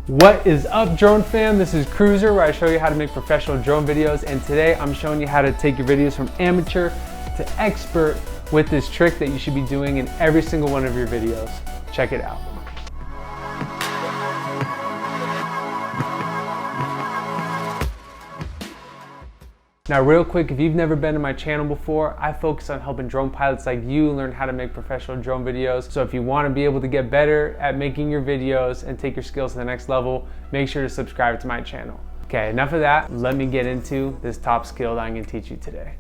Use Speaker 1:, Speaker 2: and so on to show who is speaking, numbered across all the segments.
Speaker 1: What is up, drone fam? This is Cruiser, where I show you how to make professional drone videos, and today I'm showing you how to take your videos from amateur to expert with this trick that you should be doing in every single one of your videos. Check it out. Now real quick, if you've never been to my channel before, I focus on helping drone pilots like you learn how to make professional drone videos. So if you want to be able to get better at making your videos and take your skills to the next level, make sure to subscribe to my channel. Okay, enough of that. Let me get into this top skill that I'm going to teach you today.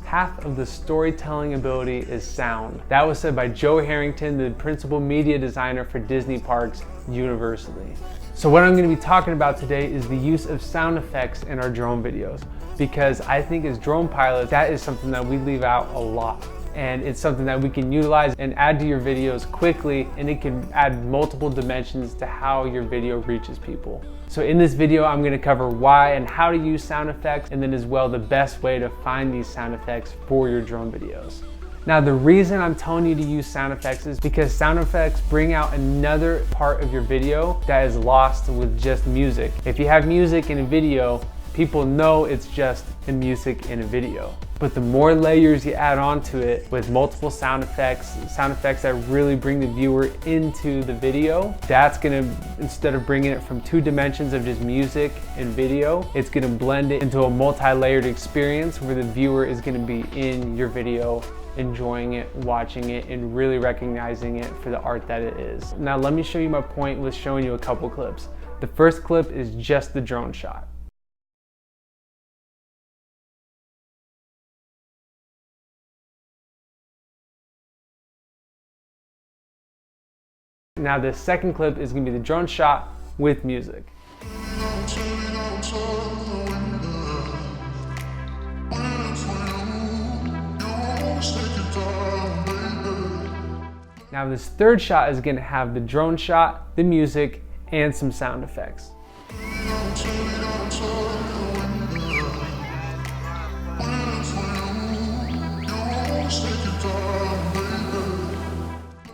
Speaker 1: Half of the storytelling ability is sound. That was said by Joe Harrington, the principal media designer for Disney parks universally. So what I'm going to be talking about today is the use of sound effects in our drone videos, because I think as drone pilots, that is something that we leave out a lot. And it's something that we can utilize and add to your videos quickly, and it can add multiple dimensions to how your video reaches people. So in this video, I'm going to cover why and how to use sound effects, and then as well the best way to find these sound effects for your drone videos. Now the reason I'm telling you to use sound effects is because sound effects bring out another part of your video that is lost with just music. If you have music in a video, people know it's just the music in a video. But the more layers you add onto it with multiple sound effects that really bring the viewer into the video, that's gonna, instead of bringing it from two dimensions of just music and video, it's gonna blend it into a multi-layered experience where the viewer is gonna be in your video, enjoying it, watching it, and really recognizing it for the art that it is. Now let me show you my point with showing you a couple clips. The first clip is just the drone shot. Now the second clip is going to be the drone shot with music. Now this third shot is going to have the drone shot, the music, and some sound effects.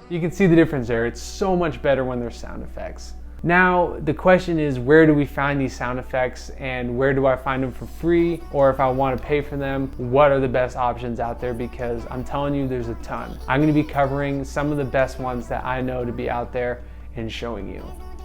Speaker 1: You can see the difference there. It's so much better when there's sound effects. Now, the question is, where do we find these sound effects, and where do I find them for free? Or if I want to pay for them, what are the best options out there? Because I'm telling you, there's a ton. I'm going to be covering some of the best ones that I know to be out there and showing you.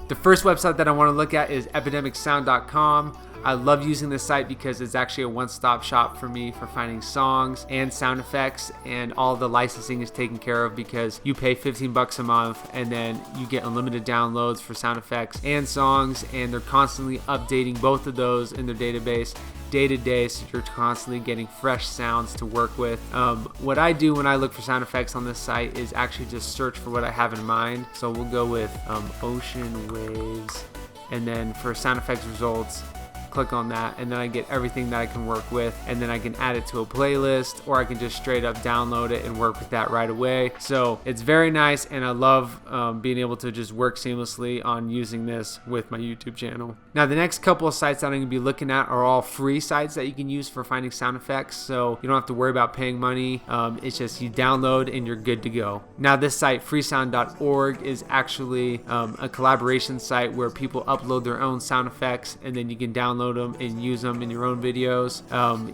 Speaker 1: The first website that I want to look at is epidemicsound.com. I love using this site because it's actually a one-stop shop for me for finding songs and sound effects, and all the licensing is taken care of because you pay 15 bucks a month and then you get unlimited downloads for sound effects and songs, and they're constantly updating both of those in their database day to day, so you're constantly getting fresh sounds to work with. What I do when I look for sound effects on this site is actually just search for what I have in mind. So we'll go with ocean waves, and then for sound effects results, click on that, and then I get everything that I can work with, and then I can add it to a playlist, or I can just straight up download it and work with that right away. So it's very nice, and I love being able to just work seamlessly on using this with my YouTube channel. Now the next couple of sites that I'm going to be looking at are all free sites that you can use for finding sound effects, so you don't have to worry about paying money. It's just you download and you're good to go. Now this site, freesound.org, is actually a collaboration site where people upload their own sound effects, and then you can download them and use them in your own videos.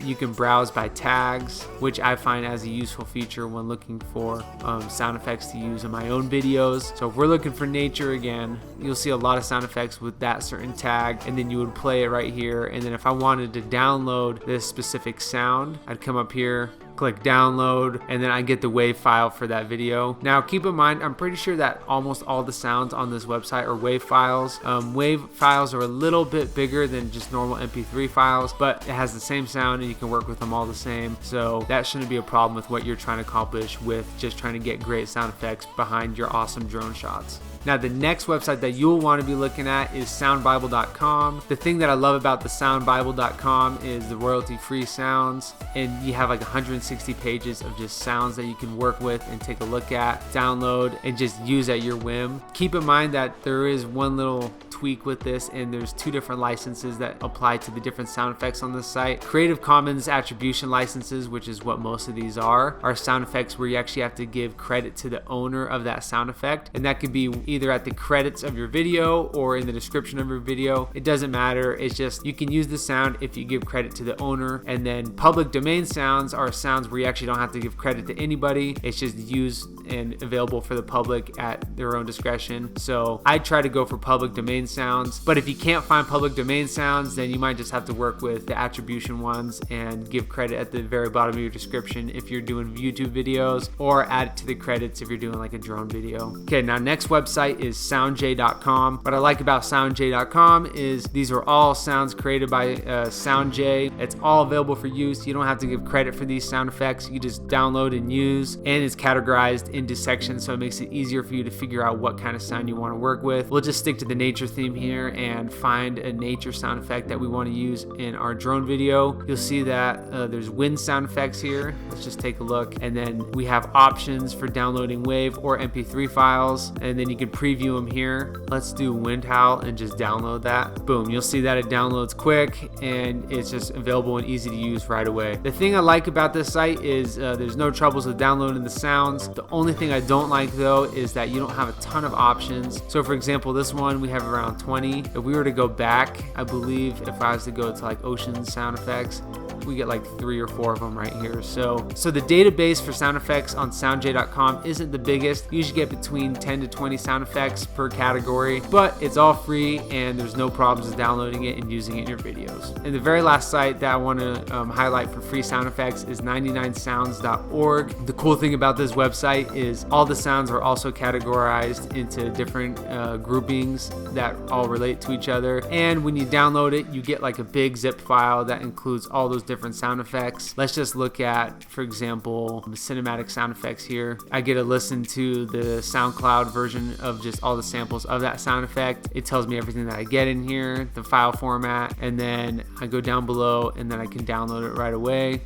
Speaker 1: You can browse by tags, which I find as a useful feature when looking for sound effects to use in my own videos. So if we're looking for nature again, you'll see a lot of sound effects with that certain tag, and then you would play it right here. And then if I wanted to download this specific sound, I'd come up here, click download, and then I get the WAV file for that video. Now keep in mind, I'm pretty sure that almost all the sounds on this website are WAV files. WAV files are a little bit bigger than just normal MP3 files, but it has the same sound and you can work with them all the same. So that shouldn't be a problem with what you're trying to accomplish with just trying to get great sound effects behind your awesome drone shots. Now the next website that you'll want to be looking at is soundbible.com. The thing that I love about the soundbible.com is the royalty-free sounds, and you have like 160 pages of just sounds that you can work with and take a look at, download, and just use at your whim. Keep in mind that there is one little tweak with this, and there's two different licenses that apply to the different sound effects on this site. Creative Commons attribution licenses, which is what most of these are sound effects where you actually have to give credit to the owner of that sound effect, and that could be either at the credits of your video or in the description of your video. It doesn't matter. It's just you can use the sound if you give credit to the owner. And then public domain sounds are sounds where you actually don't have to give credit to anybody. It's just used and available for the public at their own discretion. So I try to go for public domain sounds, but if you can't find public domain sounds, then you might just have to work with the attribution ones and give credit at the very bottom of your description if you're doing YouTube videos, or add it to the credits if you're doing like a drone video. Okay, now next website is soundj.com. What I like about soundj.com is these are all sounds created by SoundJ. It's all available for use. You don't have to give credit for these sound effects. You just download and use, and it's categorized into sections, so it makes it easier for you to figure out what kind of sound you want to work with. We'll just stick to the nature theme here and find a nature sound effect that we want to use in our drone video. You'll see that there's wind sound effects here. Let's just take a look, and then we have options for downloading WAV or MP3 files, and then you can preview them here. Let's do wind howl and just download that. Boom, you'll see that it downloads quick and it's just available and easy to use right away. The thing I like about this site is there's no troubles with downloading the sounds. The only thing I don't like though is that you don't have a ton of options. So for example, this one we have around 20. If we were to go back, I believe if I was to go to like ocean sound effects, we get like 3 or 4 of them right here. So the database for sound effects on soundj.com isn't the biggest. You usually get between 10 to 20 sound effects per category, but it's all free and there's no problems with downloading it and using it in your videos. And the very last site that I want to highlight for free sound effects is 99sounds.org. The cool thing about this website is all the sounds are also categorized into different groupings that all relate to each other. And when you download it, you get like a big zip file that includes all those different sound effects. Let's just look at, for example, the cinematic sound effects here. I get to listen to the SoundCloud version of just all the samples of that sound effect. It tells me everything that I get in here, the file format, and then I go down below and then I can download it right away.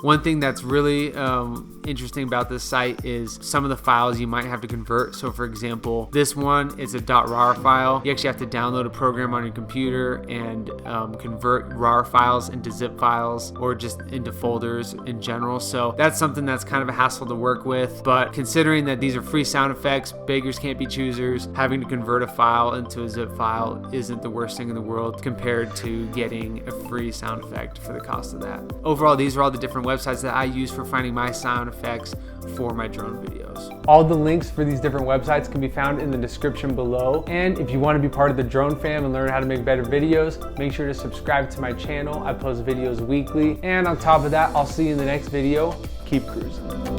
Speaker 1: One thing that's really interesting about this site is some of the files you might have to convert. So for example, this one is a .rar file. You actually have to download a program on your computer and convert RAR files into zip files or just into folders in general. So that's something that's kind of a hassle to work with, but considering that these are free sound effects, beggars can't be choosers, having to convert a file into a zip file isn't the worst thing in the world compared to getting a free sound effect for the cost of that. Overall, these are all the different websites that I use for finding my sound effects for my drone videos. All the links for these different websites can be found in the description below. And if you want to be part of the drone fam and learn how to make better videos, make sure to subscribe to my channel. I post videos weekly. And on top of that, I'll see you in the next video. Keep cruising.